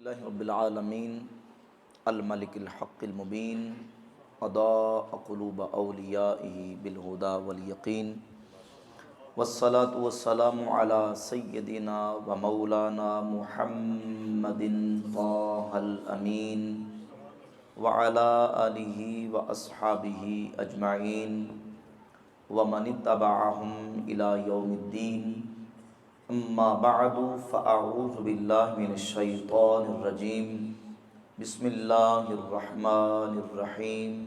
اللہ رب العالمین الملک الحق المبین اضاء قلوب اولیائہ بالہدی والیقین والصلاة والسلام علی سیدنا و مولانا محمد طٰہٰ الامین وعلی آلہ و اصحابہ اجمعین ومن اتبعہم الی یوم الدین اما بعد فاعوذ باللہ من الشیطان الرجیم بسم اللہ الرحمن الرحیم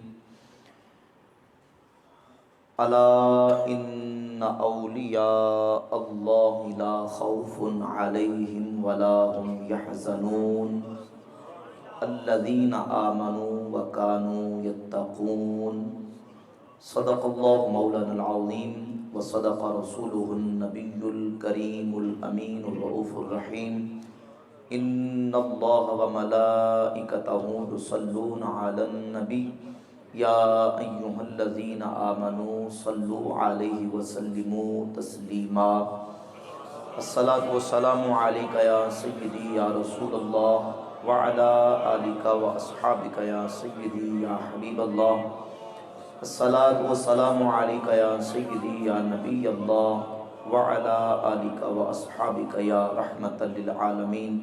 الا ان اولیاء اللہ لا خوف علیہم ولا هم یحزنون الذین آمنوا وکانوا یتقون صدق اللہ مولانا العظیم وصدق رسولہ النبی الکریم الامین الرؤوف الرحیم ان اللہ وملائکتہ یصلون علی النبی یا ایہا الذین آمنوا صلوا علیہ وسلموا تسلیما الصلاۃ والسلام علیک یا سیدی یا رسول اللہ وعلی آلک واصحابک یا سیدی یا حبیب اللہ الصلاۃ والسلام علیک یا سیدی یا نبی اللہ وعلی آلک واصحابک یا رحمۃ للعالمین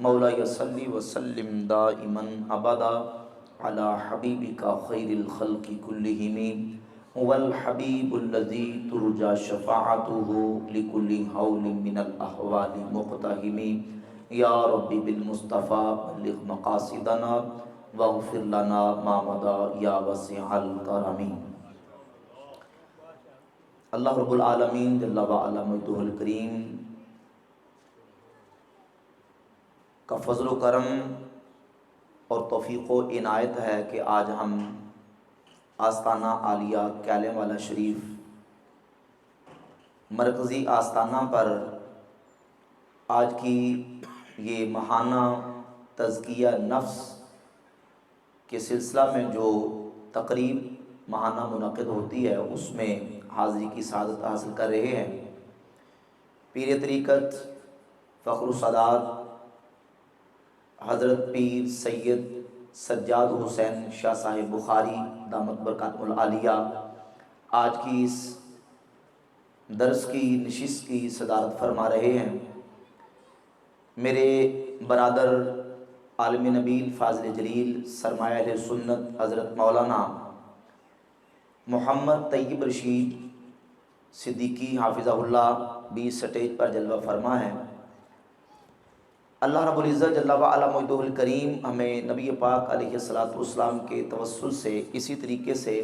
مولا صلی وسلم دائما ابدا علی حبیبک خیر الخلق کلہم هو الحبیب الذی ترجى شفاعته لكل حول من الاحوال مقتحم یا رب بالمصطفیٰ بلغ مقاصدنا واغفر لنا ما مضى یا وسیع الکرم۔ اللہ رب العالمین جل وعلا مجدہ الکریم کا فضل و کرم اور توفیق و عنایت ہے کہ آج ہم آستانہ عالیہ کیلم والا شریف مرکزی آستانہ پر آج کی یہ ماہانہ تزکیہ نفس کے سلسلہ میں جو تقریب ماہانہ منعقد ہوتی ہے اس میں حاضری کی سعادت حاصل کر رہے ہیں پیر طریقت فخر السادات حضرت پیر سید سجاد حسین شاہ صاحب بخاری دامت برکاتہم العالیہ آج کی اس درس کی نشست کی صدارت فرما رہے ہیں۔ میرے برادر عالم نبیل فاضل جلیل سرمایہ اہل سنت حضرت مولانا محمد طیب رشید صدیقی حافظہ اللہ بھی سٹیج پر جلوہ فرما ہے۔ اللہ رب العزت جل وعلا مجدہ الکریم ہمیں نبی پاک علیہ الصلوۃ والسلام کے توسل سے اسی طریقے سے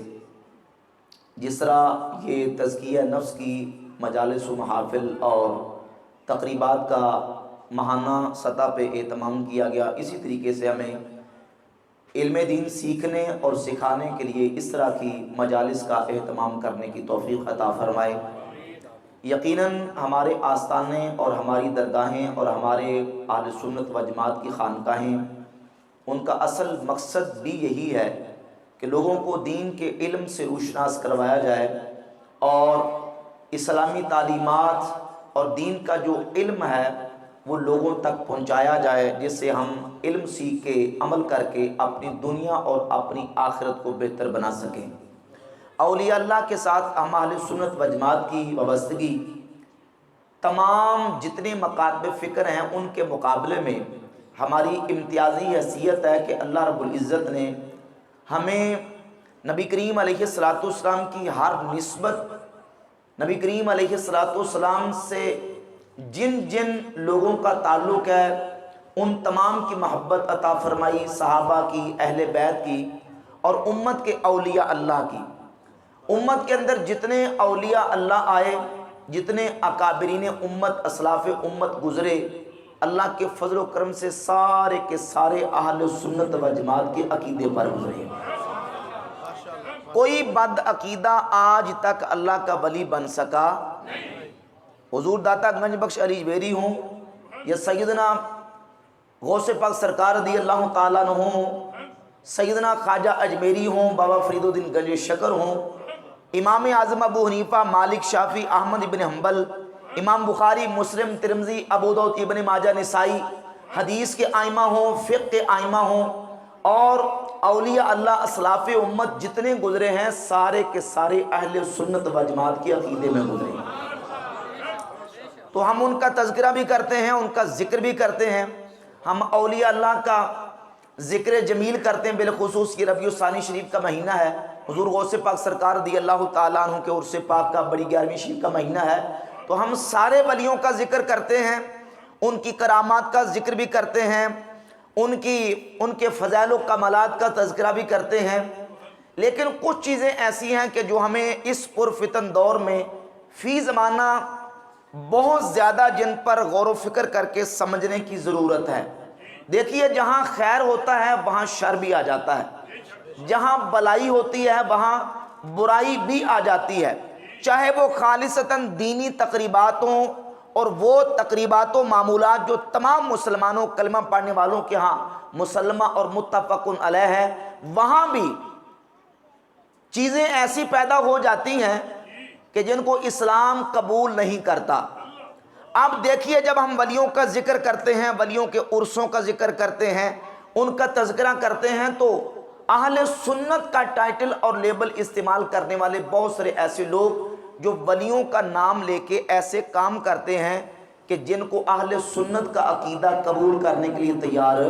جس طرح یہ تزکیہ نفس کی مجالس و محافل اور تقریبات کا ماہانہ سطح پہ اہتمام کیا گیا، اسی طریقے سے ہمیں علم دین سیکھنے اور سکھانے کے لیے اس طرح کی مجالس کا اہتمام کرنے کی توفیق عطا فرمائے۔ یقیناً ہمارے آستانے اور ہماری درگاہیں اور ہمارے اہل سنت و جماعت کی خانقاہیں ان کا اصل مقصد بھی یہی ہے کہ لوگوں کو دین کے علم سے روشناس کروایا جائے اور اسلامی تعلیمات اور دین کا جو علم ہے وہ لوگوں تک پہنچایا جائے، جس سے ہم علم سیکھ کے عمل کر کے اپنی دنیا اور اپنی آخرت کو بہتر بنا سکیں۔ اولیاء اللہ کے ساتھ اہل سنت و جماعت کی وابستگی تمام جتنے مکاتب فکر ہیں ان کے مقابلے میں ہماری امتیازی حیثیت ہے کہ اللہ رب العزت نے ہمیں نبی کریم علیہ الصلوۃ والسلام کی ہر نسبت، نبی کریم علیہ الصلوۃ والسلام سے جن جن لوگوں کا تعلق ہے ان تمام کی محبت عطا فرمائی، صحابہ کی، اہل بیت کی اور امت کے اولیاء اللہ کی۔ امت کے اندر جتنے اولیاء اللہ آئے، جتنے اکابرین امت اسلاف امت گزرے، اللہ کے فضل و کرم سے سارے کے سارے اہل سنت و جماعت کے عقیدے پر گزرے۔ کوئی بد عقیدہ آج تک اللہ کا ولی بن سکا حضور داتا گنج بخش علی جویری ہوں یا سیدنا غوث پاک سرکار رضی اللہ تعالیٰ عنہ ہوں، سیدنا خواجہ اجمیری ہوں، بابا فرید الدین گنج شکر ہوں، امام اعظم ابو حنیفہ، مالک، شافعی، احمد ابن حنبل، امام بخاری، مسلم، ترمذی، ابو داؤد، ابن ماجہ، نسائی، حدیث کے آئمہ ہوں، فقہ کے آئمہ ہوں، اور اولیاء اللہ اسلاف امت جتنے گزرے ہیں سارے کے سارے اہل سنت و جماعت کے عقیدے میں گزرے ہیں۔ تو ہم ان کا تذکرہ بھی کرتے ہیں، ان کا ذکر بھی کرتے ہیں، ہم اولیاء اللہ کا ذکر جمیل کرتے ہیں، بالخصوص یہ ربیع الثانی شریف کا مہینہ ہے، حضور غوث پاک سرکار رضی اللہ تعالیٰ عنہ کے عرس پاک کا بڑی 11ویں شریف کا مہینہ ہے، تو ہم سارے ولیوں کا ذکر کرتے ہیں، ان کی کرامات کا ذکر بھی کرتے ہیں، ان کے فضائل و کمالات کا تذکرہ بھی کرتے ہیں۔ لیکن کچھ چیزیں ایسی ہیں کہ جو ہمیں اس پرفتن دور میں فی زمانہ بہت زیادہ جن پر غور و فکر کر کے سمجھنے کی ضرورت ہے۔ دیکھیے، جہاں خیر ہوتا ہے وہاں شر بھی آ جاتا ہے، جہاں بلائی ہوتی ہے وہاں برائی بھی آ جاتی ہے، چاہے وہ خالصتاً دینی تقریباتوں اور وہ تقریبات و معمولات جو تمام مسلمانوں کلمہ پڑھنے والوں کے ہاں مسلمہ اور متفق علیہ ہے، وہاں بھی چیزیں ایسی پیدا ہو جاتی ہیں کہ جن کو اسلام قبول نہیں کرتا۔ اب دیکھیے، جب ہم ولیوں کا ذکر کرتے ہیں، ولیوں کے عرصوں کا ذکر کرتے ہیں، ان کا تذکرہ کرتے ہیں، تو اہل سنت کا ٹائٹل اور لیبل استعمال کرنے والے بہت سارے ایسے لوگ جو ولیوں کا نام لے کے ایسے کام کرتے ہیں کہ جن کو اہل سنت کا عقیدہ قبول کرنے کے لیے تیار۔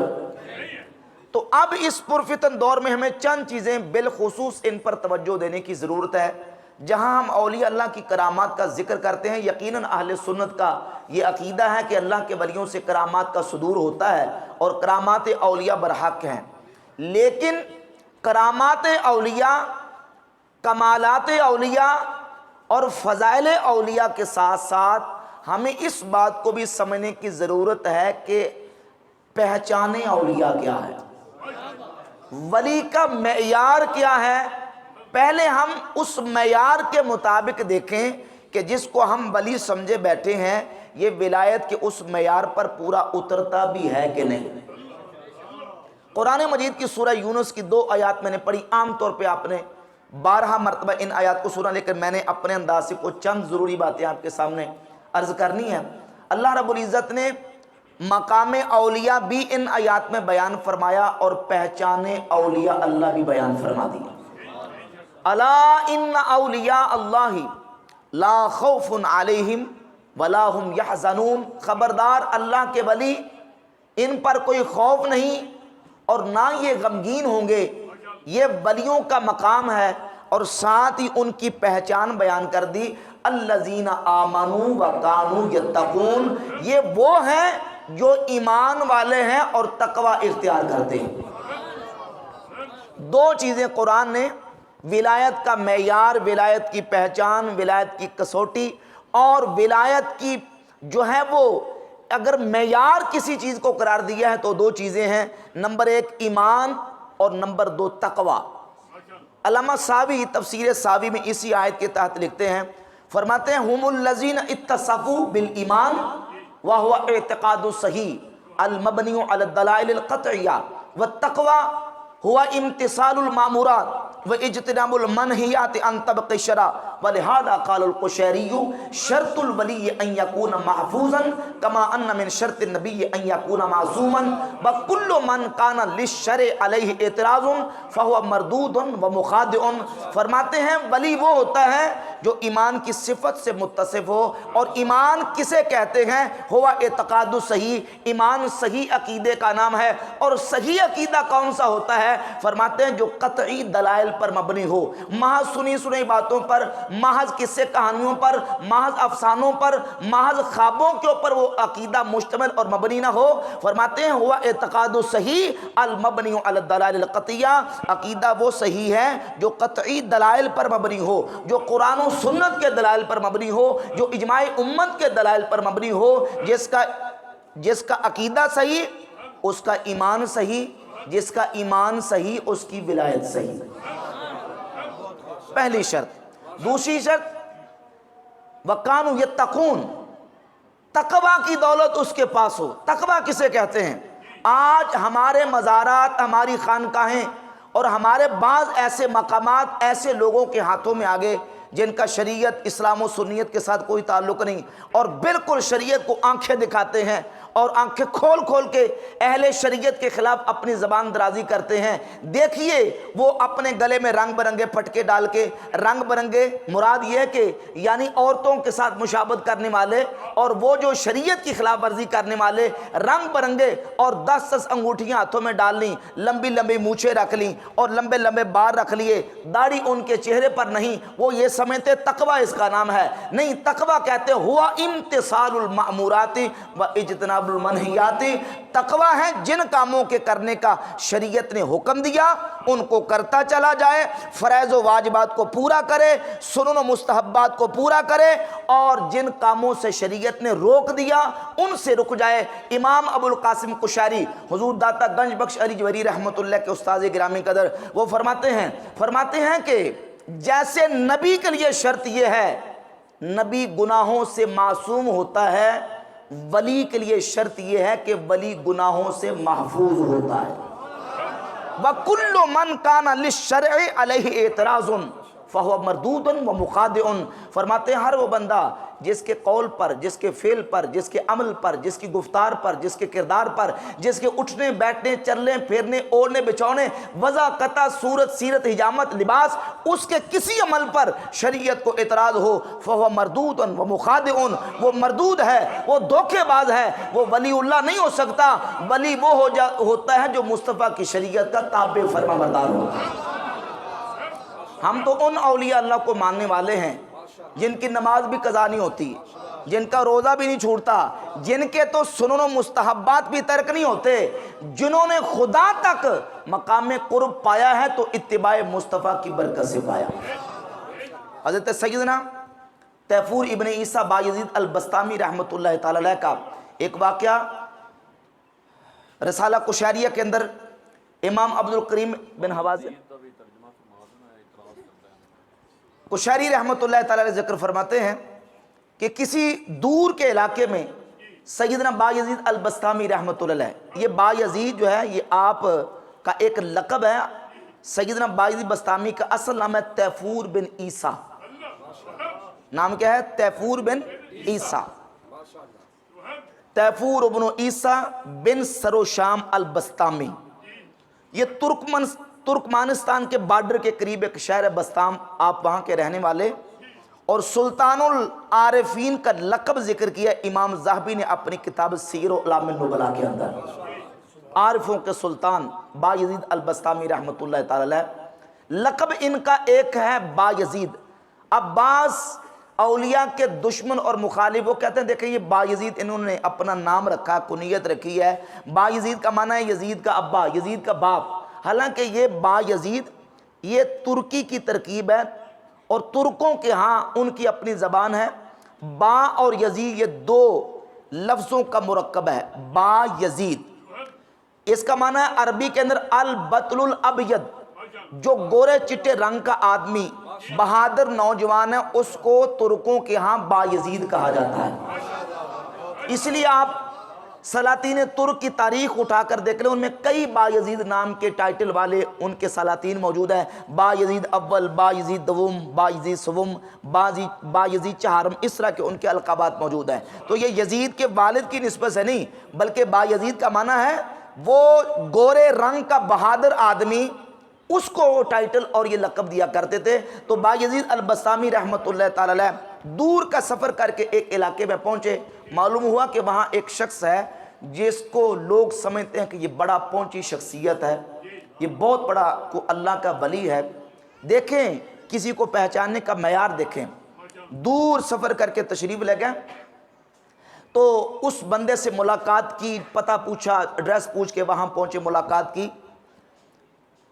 تو اب اس پرفتن دور میں ہمیں چند چیزیں بالخصوص ان پر توجہ دینے کی ضرورت ہے۔ جہاں ہم اولیاء اللہ کی کرامات کا ذکر کرتے ہیں، یقیناً اہل سنت کا یہ عقیدہ ہے کہ اللہ کے ولیوں سے کرامات کا صدور ہوتا ہے اور کرامات اولیاء برحق ہیں، لیکن کرامات اولیاء، کمالات اولیاء اور فضائل اولیاء کے ساتھ ساتھ ہمیں اس بات کو بھی سمجھنے کی ضرورت ہے کہ پہچان اولیاء کیا ہے، ولی کا معیار کیا ہے۔ پہلے ہم اس معیار کے مطابق دیکھیں کہ جس کو ہم ولی سمجھے بیٹھے ہیں یہ ولایت کے اس معیار پر پورا اترتا بھی ہے کہ نہیں۔ قرآن مجید کی سورہ یونس کی 2 آیات میں نے پڑھی، عام طور پہ آپ نے 12 مرتبہ ان آیات کو سنا، لیکن میں نے اپنے انداز سے کچھ چند ضروری باتیں آپ کے سامنے عرض کرنی ہیں۔ اللہ رب العزت نے مقام اولیاء بھی ان آیات میں بیان فرمایا اور پہچان اولیاء اللہ بھی بیان فرما دیا۔ الا ان اولیاء اللہ لا خوف علیہم ولا هم یحزنون، خبردار اللہ کے ولی، ان پر کوئی خوف نہیں اور نہ یہ غمگین ہوں گے۔ یہ ولیوں کا مقام ہے، اور ساتھ ہی ان کی پہچان بیان کر دی، الذین آمنوا وکانوا یتقون، یہ وہ ہیں جو ایمان والے ہیں اور تقوی اختیار کرتے ہیں۔ 2 چیزیں قرآن نے، ولایت کا معیار، ولایت کی پہچان، ولایت کی کسوٹی، اور ولایت کی جو ہے وہ اگر معیار کسی چیز کو قرار دیا ہے تو 2 چیزیں ہیں، نمبر 1 ایمان اور نمبر 2 تقوی۔ علامہ ساوی تفسیر ساوی میں اسی آیت کے تحت لکھتے ہیں، فرماتے ہیں ہم الذین اتصفوا بالایمان وهو اعتقاد صحیح المبنی علی الدلائل القطعیہ، والتقوی هو امتثال المامورات واجتناب المنہیات عن طبق الشرع، ولہذا قال القشیری شرط الولی ان یکون محفوظا کما ان من شرط النبی ان یکون معصوما، وکل من کان للشرع علیہ اعتراض فهو مردود ومخادع۔ فرماتے ہیں ولی وہ ہوتا ہے جو ایمان کی صفت سے متصف ہو، اور ایمان کسے کہتے ہیں؟ ہوا اعتقاد صحیح، ایمان صحیح عقیدے کا نام ہے۔ اور صحیح عقیدہ کون سا ہوتا ہے؟ فرماتے ہیں جو قطعی دلائل پر مبنی ہو، محض سنی سنی باتوں پر، محض قصے کہانیوں پر، محض افسانوں پر، محض خوابوں کے اوپر وہ عقیدہ مشتمل اور مبنی نہ ہو۔ فرماتے ہیں ہوا اعتقاد صحیح المبنی علی الدلائل القطعیہ، عقیدہ وہ صحیح ہے جو قطعی دلائل پر مبنی ہو، جو قرآن و سنت کے دلائل پر مبنی ہو، جو اجماع امت کے دلائل پر مبنی ہو، جس کا عقیدہ صحیح اس کا ایمان صحیح، جس کا ایمان صحیح اس کی ولایت صحیح۔ پہلی شرط۔ دوسری شرط وَكَانُوا يَتَّقُونَ، تقوی کی دولت اس کے پاس ہو۔ تقوی کسے کہتے ہیں؟ آج ہمارے مزارات، ہماری خانقاہیں اور ہمارے بعض ایسے مقامات ایسے لوگوں کے ہاتھوں میں آگے جن کا شریعت، اسلام و سنیت کے ساتھ کوئی تعلق نہیں، اور بالکل شریعت کو آنکھیں دکھاتے ہیں اور آنکھیں کھول کھول کے اہل شریعت کے خلاف اپنی زبان درازی کرتے ہیں۔ دیکھیے وہ اپنے گلے میں رنگ برنگے پھٹکے ڈال کے، رنگ برنگے مراد یہ ہے کہ یعنی عورتوں کے ساتھ مشابہت کرنے والے، اور وہ جو شریعت کی خلاف ورزی کرنے والے رنگ برنگے اور 10 انگوٹھیاں ہاتھوں میں ڈال لیں، لمبی لمبی مونچھیں رکھ لیں اور لمبے لمبے بال رکھ لیے، داڑھی ان کے چہرے پر نہیں، وہ یہ سمجھتے تقوی اس کا نام ہے۔ نہیں، تقوی کہتے ہوا امتثال المأمورات و اجتناب المنہیات۔ تقوی ہے جن کاموں کے کرنے کا شریعت نے حکم دیا ان کو کرتا چلا جائے، فرائض و واجبات کو پورا کرے، سنن و مستحبات کو پورا کرے، اور جن کاموں سے شریعت نے روک دیا ان سے رک جائے۔ امام ابو القاسم قشیری حضور داتا گنج بخش علی جوہری رحمۃ اللہ کے استاذ گرامی قدر، وہ فرماتے ہیں کہ جیسے نبی کے لیے شرط یہ ہے نبی گناہوں سے معصوم ہوتا ہے، ولی کے لیے شرط یہ ہے کہ ولی گناہوں سے محفوظ ہوتا ہے۔ وَكُلُّ مَنْ كَانَ لِلشَّرْعِ عَلَيْهِ اعتراضٌ فَهُوَ مَرْدُودٌ وَمُخَاطِئٌ۔ فرماتے ہیں ہر وہ بندہ جس کے قول پر، جس کے فعل پر، جس کے عمل پر، جس کی گفتار پر، جس کے کردار پر، جس کے اٹھنے بیٹھنے چلنے پھرنے اوڑھنے بچھونے وضع قطع صورت سیرت حجامت لباس، اس کے کسی عمل پر شریعت کو اعتراض ہو، فَهُوَ مَرْدُودٌ وَمُخَاطِئٌ، وہ مردود ہے، وہ دھوکے باز ہے، وہ ولی اللہ نہیں ہو سکتا۔ ولی وہ ہوتا ہے جو مصطفیٰ کی شریعت کا تابع فرما بردار ہوتا ہے۔ ہم تو ان اولیاء اللہ کو ماننے والے ہیں جن کی نماز بھی قضا نہیں ہوتی، جن کا روزہ بھی نہیں چھوٹتا، جن کے تو سنن و مستحبات بھی ترک نہیں ہوتے، جنہوں نے خدا تک مقام قرب پایا ہے تو اتباع مصطفیٰ کی برکت سے پایا۔ حضرت سیدنا تیفور ابن عیسیٰ بایزید البسطامی رحمۃ اللہ تعالی علیہ کا ایک واقعہ رسالہ قشیریہ کے اندر امام عبد الکریم بن حوازن قشیری رحمۃ اللہ تعالی علیہ ذکر فرماتے ہیں کہ کسی دور کے علاقے میں سیدنا بایزید البسطامی رحمۃ اللہ علیہ، یہ بایزید جو ہے یہ آپ کا ایک لقب ہے۔ سیدنا بایزید بسطامی کا اصل نام ہے تیفور بن عیسیٰ۔ نام کیا ہے؟ تیفور بن عیسیٰ، تیفور بن عیسیٰ بن سروشام البسطامی۔ یہ ترکمانستان کے بارڈر کے قریب ایک شہر ہے بسطام، آپ وہاں کے رہنے والے، اور سلطان العارفین کا لقب ذکر کیا امام ذہبی نے اپنی کتاب سیر و اعلام النبلاء کے اندر۔ عارفوں کے سلطان بایزید البسطامی رحمۃ اللہ تعالی علیہ، لقب ان کا ایک ہے بایزید۔ اب بعض اولیاء کے دشمن اور مخالف وہ کہتے ہیں دیکھیں یہ بایزید انہوں نے اپنا نام رکھا، کنیت رکھی ہے، بایزید کا معنی ہے یزید کا ابا، یزید کا باپ، حالانکہ یہ بایزید یہ ترکی کی ترکیب ہے، اور ترکوں کے ہاں ان کی اپنی زبان ہے۔ با اور یزید یہ دو لفظوں کا مرکب ہے، با یزید۔ اس کا معنی ہے عربی کے اندر البطل الابید، جو گورے چٹے رنگ کا آدمی بہادر نوجوان ہے اس کو ترکوں کے ہاں بایزید کہا جاتا ہے۔ اس لیے آپ سلاطین ترک کی تاریخ اٹھا کر دیکھ لیں، ان میں کئی بایزید نام کے ٹائٹل والے ان کے سلاطین موجود ہیں، بایزید اول، بایزید دوم، بایزید سوم، بایزید چہارم، اس طرح کے ان کے القابات موجود ہیں۔ تو یہ یزید کے والد کی نسبت سے نہیں بلکہ بایزید کا معنی ہے وہ گورے رنگ کا بہادر آدمی، اس کو وہ ٹائٹل اور یہ لقب دیا کرتے تھے۔ تو بایزید البسطامی رحمۃ اللہ تعالی علیہ دور کا سفر کر کے ایک علاقے میں پہنچے، معلوم ہوا کہ وہاں ایک شخص ہے جس کو لوگ سمجھتے ہیں کہ یہ بڑا پہنچی شخصیت ہے، یہ بہت بڑا کو اللہ کا ولی ہے۔ دیکھیں کسی کو پہچاننے کا معیار دیکھیں، دور سفر کر کے تشریف لے گئے تو اس بندے سے ملاقات کی، پتہ پوچھا، ایڈریس پوچھ کے وہاں پہنچے، ملاقات کی۔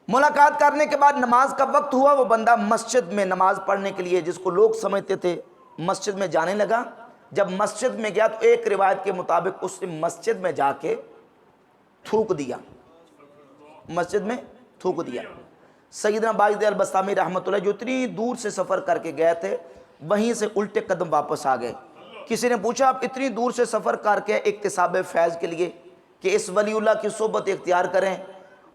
ملاقات کرنے کے بعد نماز کا وقت ہوا، وہ بندہ مسجد میں نماز پڑھنے کے لیے جس کو لوگ سمجھتے تھے مسجد میں جانے لگا۔ جب مسجد میں گیا تو ایک روایت کے مطابق اس نے مسجد میں جا کے تھوک دیا، مسجد میں تھوک دیا۔ سیدنا بایزید البسطامی رحمۃ اللہ جو اتنی دور سے سفر کر کے گئے تھے وہیں سے الٹے قدم واپس آ گئے۔ کسی نے پوچھا آپ اتنی دور سے سفر کر کے اکتساب فیض کے لیے کہ اس ولی اللہ کی صحبت اختیار کریں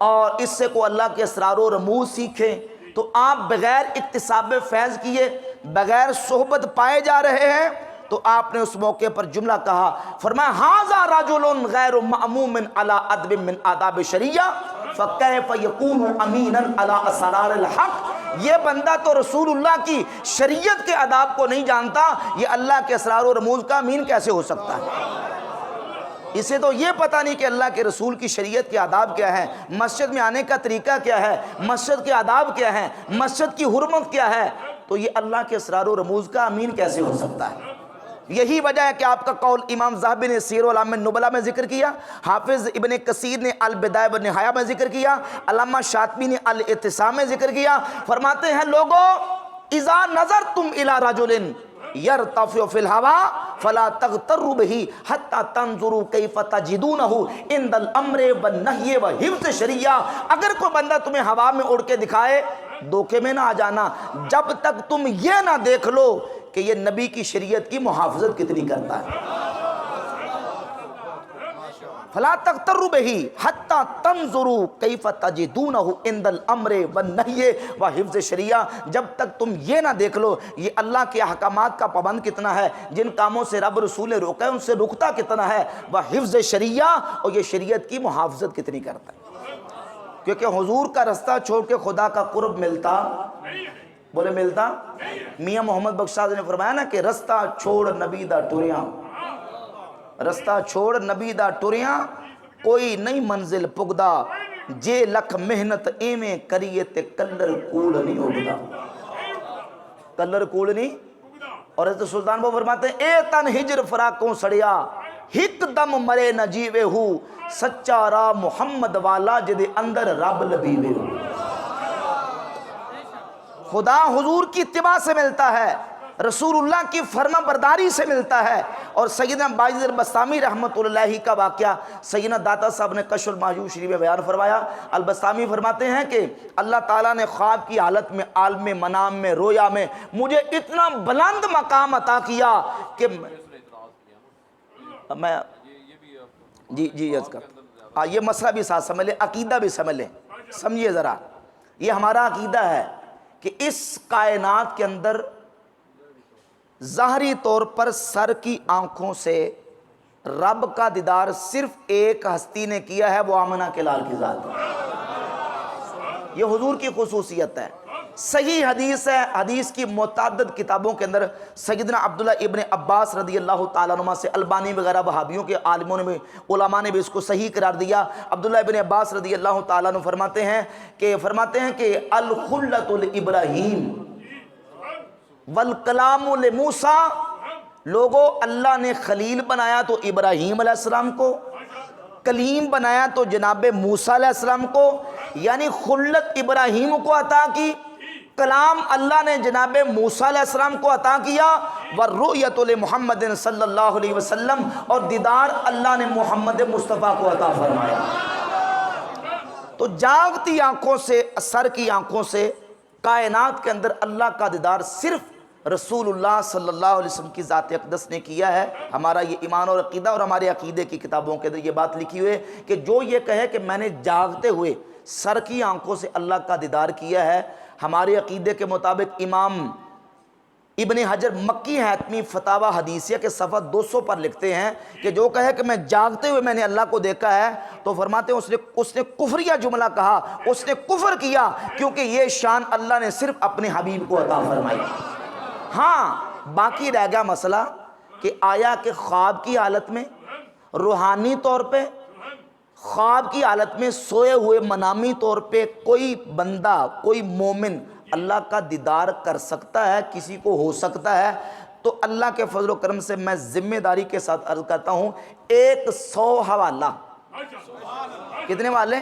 اور اس سے کو اللہ کے اسرار و رموز سیکھیں، تو آپ بغیر اکتساب فیض کیے، بغیر صحبت پائے جا رہے ہیں، تو آپ نے اس موقع پر جملہ کہا، فرمایا ھذا رجل غیر مأموم علی ادب من آداب شریعہ فکیف یکون امینا علی اسرار الحق، یہ بندہ تو رسول اللہ کی شریعت کے آداب کو نہیں جانتا، یہ اللہ کے اسرار و رموز کا امین کیسے ہو سکتا ہے؟ اسے تو یہ پتہ نہیں کہ اللہ کے رسول کی شریعت کے آداب کیا ہے، مسجد میں آنے کا طریقہ کیا ہے، مسجد کے آداب کیا ہیں، مسجد کی حرمت کیا ہے، تو یہ اللہ کے اسرار و رموز کا امین کیسے ہو سکتا ہے؟ یہی وجہ ہے کہ آپ کا قول امام ذہبی نے سیر اعلام النبلاء میں ذکر کیا، حافظ ابن کثیر نے البدایہ والنہایہ میں ذکر کیا، علامہ شاطبی نے الاعتصام میں ذکر کیا، فرماتے ہیں لوگو اذا نظرتم الی رجل یرتفع فی الہوا فلا تغتروا بہ حتی تنظروا کیف تجدونہ عند الامر والنہی وحفظ شریعہ، اگر کوئی بندہ تمہیں ہوا میں اڑ کے دکھائے دھوکے میں نہ آ جانا جب تک تم یہ نہ دیکھ لو کہ یہ نبی کی شریعت کی محافظت کتنی کرتا ہے۔ فلا تغتروا بہ حتی تنظروا کیف تجدونہ عند الامر والنہی وحفظ شریعہ، جب تک تم یہ نہ دیکھ لو یہ اللہ کے احکامات کا پابند کتنا ہے، جن کاموں سے رب رسول نے روکا ہے ان سے رکتا کتنا ہے، وحفظ شریعہ، اور یہ شریعت کی محافظت کتنی کرتا ہے۔ کیونکہ حضور کا رستہ چھوڑ کے خدا کا قرب ملتا، بولے ملتا؟ میاں محمد بخش صاحب نے فرمایا نا کہ رستہ چھوڑ نبی دا ٹریاں، رستہ چھوڑ نبی دا ٹریاں کوئی نئی منزل پگدا، جے لکھ محنت ایویں کریے تے کلر کوڑ نہیں اگدا، کلر کوڑ نہیں۔ اور حضرت سلطان وہ فرماتے ہیں اے تن ہجر فراقوں سڑیا ہک دم مرے نہ جیوے ہو، سچا راہ محمد والا جدے اندر رب لبیوے ہو۔ خدا حضور کی اتباع سے ملتا ہے، رسول اللہ کی فرما برداری سے ملتا ہے۔ اور سیدنا باجد البسطامی رحمۃ اللہ کا واقعہ سیدنا داتا صاحب نے کشف المحجوب شریف میں بیان فرمایا۔ البسطامی فرماتے ہیں کہ اللہ تعالیٰ نے خواب کی حالت میں، عالم منام میں، رویا میں مجھے اتنا بلند مقام عطا کیا کہ میں جی عرض کر یہ مسئلہ بھی ساتھ سمجھ لیں، عقیدہ بھی سمجھ لیں، سمجھیے ذرا، یہ ہمارا عقیدہ ہے کہ اس کائنات کے اندر ظاہری طور پر سر کی آنکھوں سے رب کا دیدار صرف ایک ہستی نے کیا ہے، وہ آمنہ کے لال کی ذات ہے۔ یہ حضور کی خصوصیت ہے، صحیح حدیث ہے، حدیث کی متعدد کتابوں کے اندر سیدنا عبداللہ ابن عباس رضی اللہ تعالیٰ عنہ سے، البانی وغیرہ وہابیوں کے عالموں نے بھی، علماء نے بھی اس کو صحیح قرار دیا۔ عبداللہ ابن عباس رضی اللہ تعالیٰ عنہ فرماتے ہیں کہ الخلۃ لابراہیم والکلام لموسیٰ، لوگوں اللہ نے خلیل بنایا تو ابراہیم علیہ السلام کو، کلیم بنایا تو جناب موسیٰ علیہ السلام کو، یعنی خلت ابراہیم کو عطا کی، کلام اللہ نے جناب موسیٰ علیہ السلام کو عطا کیا، والرؤیت لمحمد صلی اللہ علیہ وسلم، اور دیدار اللہ نے محمد مصطفیٰ کو عطا فرمایا۔ تو جاگتی آنکھوں سے، سر کی آنکھوں سے کائنات کے اندر اللہ کا دیدار صرف رسول اللہ صلی اللہ علیہ وسلم کی ذات اقدس نے کیا ہے۔ ہمارا یہ ایمان اور عقیدہ، اور ہمارے عقیدے کی کتابوں کے اندر یہ بات لکھی ہوئی ہے کہ جو یہ کہے کہ میں نے جاگتے ہوئے سر کی آنکھوں سے اللہ کا دیدار کیا ہے، ہمارے عقیدے کے مطابق امام ابن حجر مکی حاتمی فتاوی حدیثیہ کے صفحہ 200 پر لکھتے ہیں کہ جو کہے کہ میں جاگتے ہوئے میں نے اللہ کو دیکھا ہے، تو فرماتے ہیں اس نے کفریہ جملہ کہا، اس نے کفر کیا، کیونکہ یہ شان اللہ نے صرف اپنے حبیب کو عطا فرمائی۔ ہاں باقی رہ گیا مسئلہ کہ آیا کہ خواب کی حالت میں، روحانی طور پہ، خواب کی حالت میں سوئے ہوئے منامی طور پہ کوئی بندہ، کوئی مومن اللہ کا دیدار کر سکتا ہے، کسی کو ہو سکتا ہے؟ تو اللہ کے فضل و کرم سے میں ذمہ داری کے ساتھ عرض کرتا ہوں 100 حوالہ، کتنے والے؟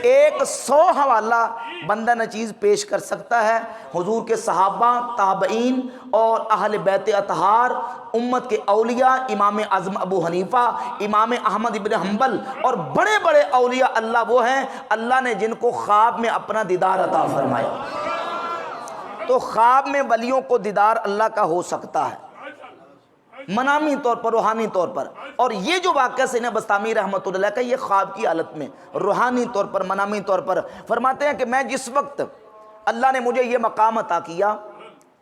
100 حوالہ بندہ نچیز پیش کر سکتا ہے حضور کے صحابہ، تابعین اور اہل بیت اطہار، امت کے اولیاء، امام اعظم ابو حنیفہ، امام احمد بن حنبل، اور بڑے بڑے اولیاء اللہ وہ ہیں اللہ نے جن کو خواب میں اپنا دیدار عطا فرمایا۔ تو خواب میں ولیوں کو دیدار اللہ کا ہو سکتا ہے، منامی طور پر، روحانی طور پر۔ اور یہ جو واقعہ سیدنا بسطامی رحمۃ اللہ کا، یہ خواب کی حالت میں، روحانی طور پر، منامی طور پر، فرماتے ہیں کہ میں جس وقت اللہ نے مجھے یہ مقام عطا کیا،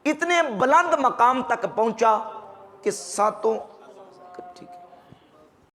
اتنے بلند مقام تک پہنچا کہ ساتوں